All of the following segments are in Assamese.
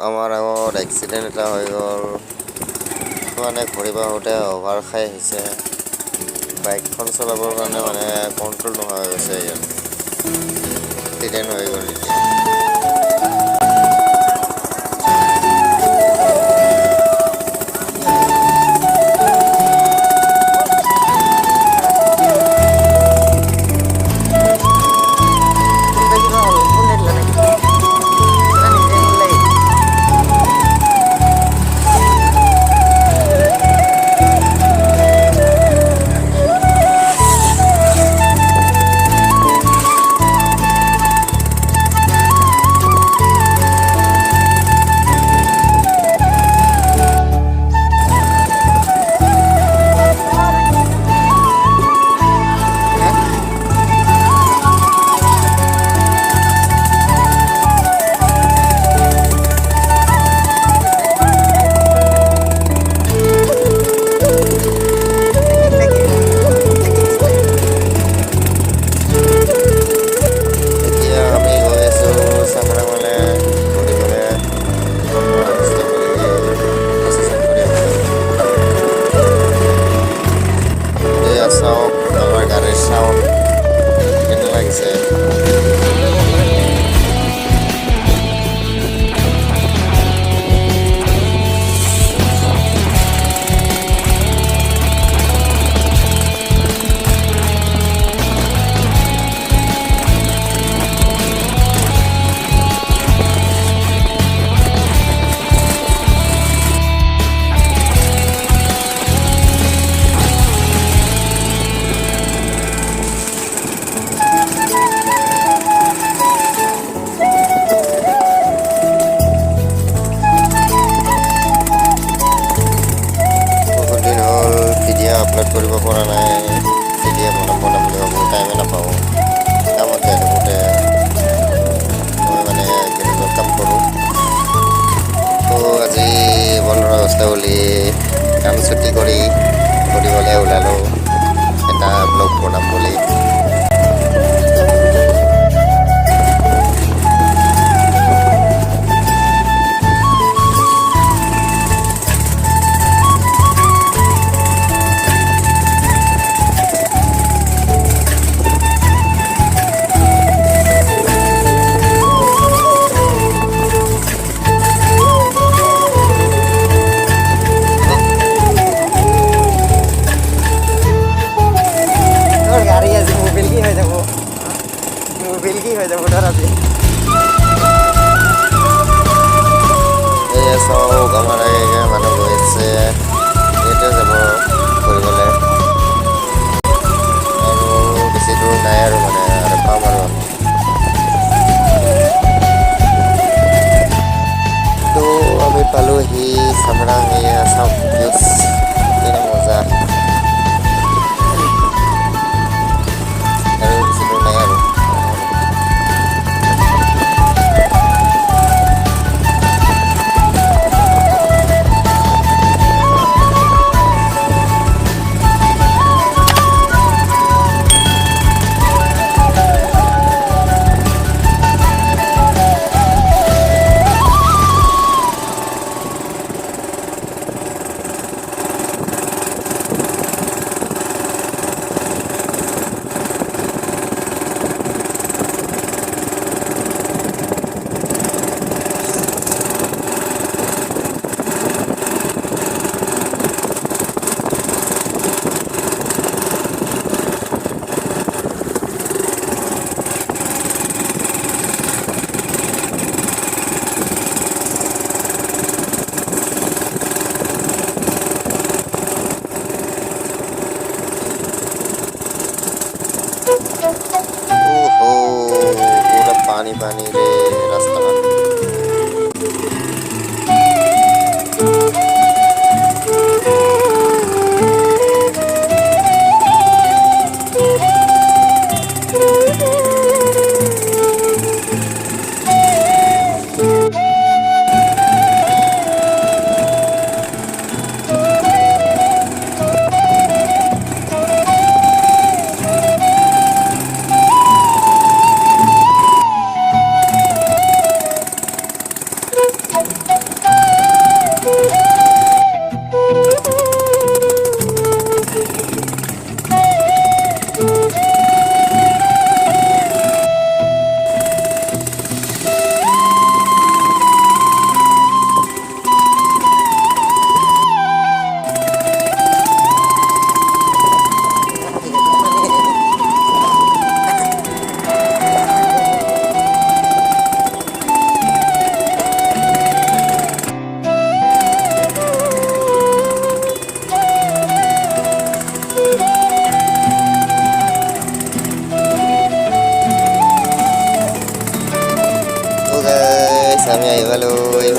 আমাৰ আগত এক্সিডেণ্ট এটা হৈ গ'ল। মানে ঘূৰিব আহোঁতে অভাৰ খাই আহিছে। বাইকখন চলাবৰ কাৰণে মানে কণ্ট্ৰল নোহোৱা হৈ গৈছে ইয়াত। এক্সিডেণ্ট হৈ গ'ল এতিয়া। চাওক আমাৰ গাড়ীৰ চাউণ্ড কেনে লাগিছে। আপলোড কৰিব পৰা নাই। ভিডিঅ' বনাম বুলি ভাবোঁ, টাইমে নাপাওঁ। কামত যাই থাকোঁতে মই মানে গেৰেজত কাম কৰোঁ। তো আজি বন্ধৰ ব্যৱস্থা বুলি কাম ছুটি কৰি ফুৰিবলৈ ওলালোঁ এটা ব্লগ বনাম বুলি। চাওক আমাৰ মানুহ গৈ আছে, এতিয়া যাব ফুৰিবলৈ আৰু বেছি দূৰ নাই আৰু মানে আৰু পাম আৰু তো আমি পালোহি চামৰাং। চাওক ভিউজ কেনে মজা, আৰু বেছি দূৰ নাই আৰু। पूरा पानी पानी रे रास्ता में।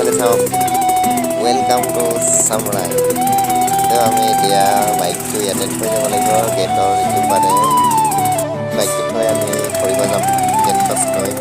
তোমালোকে চাওক ৱেলকাম টু চামৰাই। তো আমি এতিয়া বাইকটো ইয়াতে থৈ যাব লাগিব গেটৰ ইটো পাৰে। বাইকটো থৈ আমি ফুৰিব যাম গেট পাছ থৈ।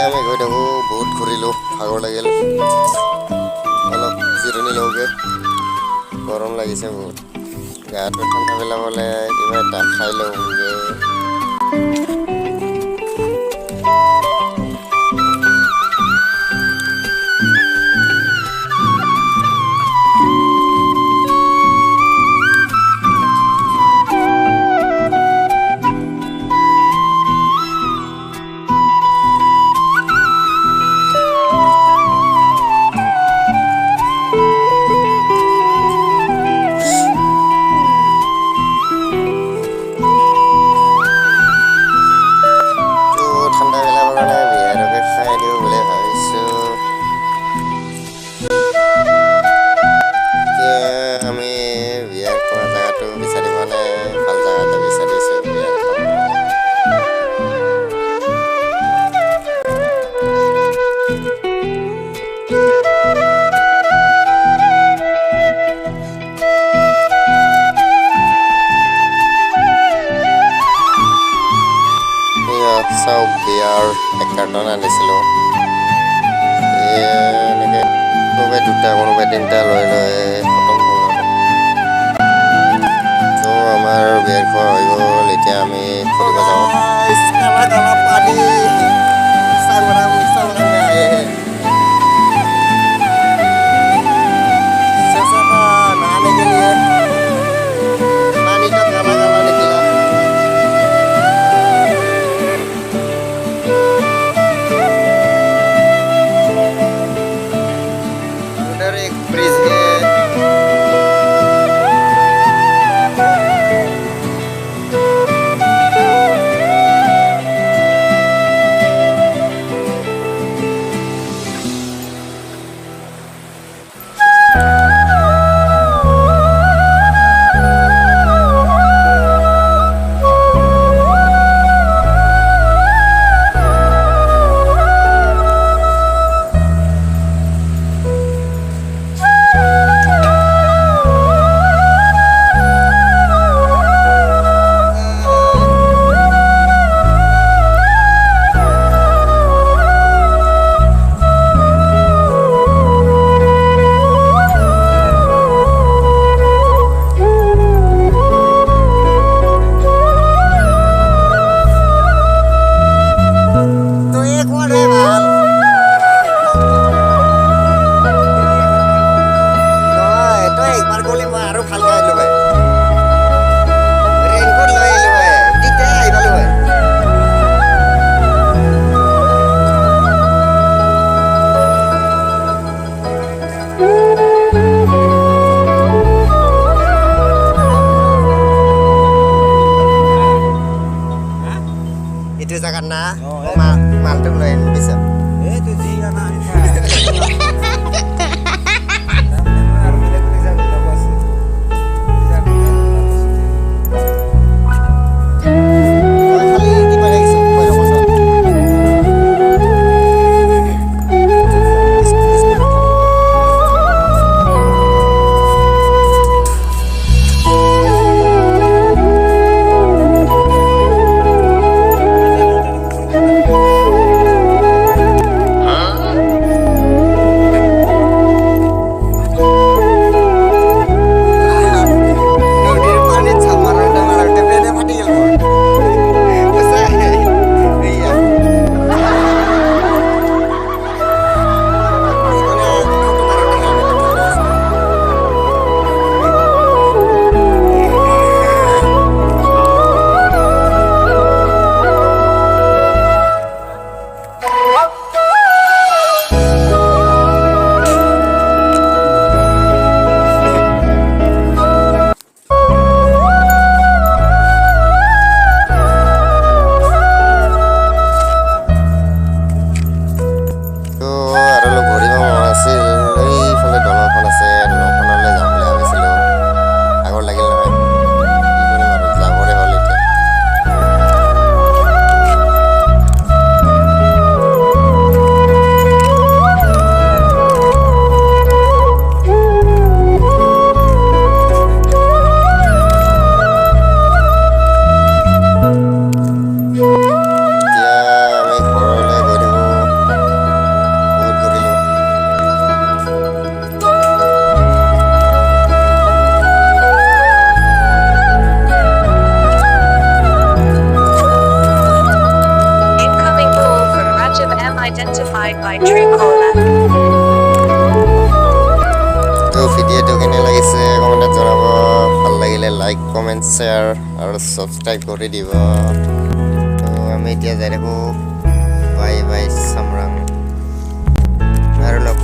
আমি গৈ থাকোঁ বহুত ঘূৰিলোঁ ভাগৰ লাগিল অলপ জিৰণি লওঁগৈ গৰম লাগিছে বহুত গাটো ঠাণ্ডা পেলাবলৈ কিবা এটা খাই লওঁগৈ চাওক বিয়াৰ এক কাৰ্টন আনিছিলোঁ এনেকৈ কোনোবাই দুটা কোনোবাই তিনিটা লৈ লৈ খতম হ'ল তো আমাৰ বিয়াৰ খোৱা হৈ গ'ল এতিয়া আমি ফুৰিব যাওঁ Itu zakat na, maltum lain bisa. Itu sih anak ini. Identified by Truecaller. তো ভিডিওটো কেনে লাগিছে কমেণ্টত জনাব ভাল লাগিলে লাইক কমেণ্ট শ্বেয়াৰ আৰু ছাবস্ক্ৰাইব কৰি দিব তো আমি এতিয়া যাই থাকোঁ বাই বাই চামৰাং আৰু লগ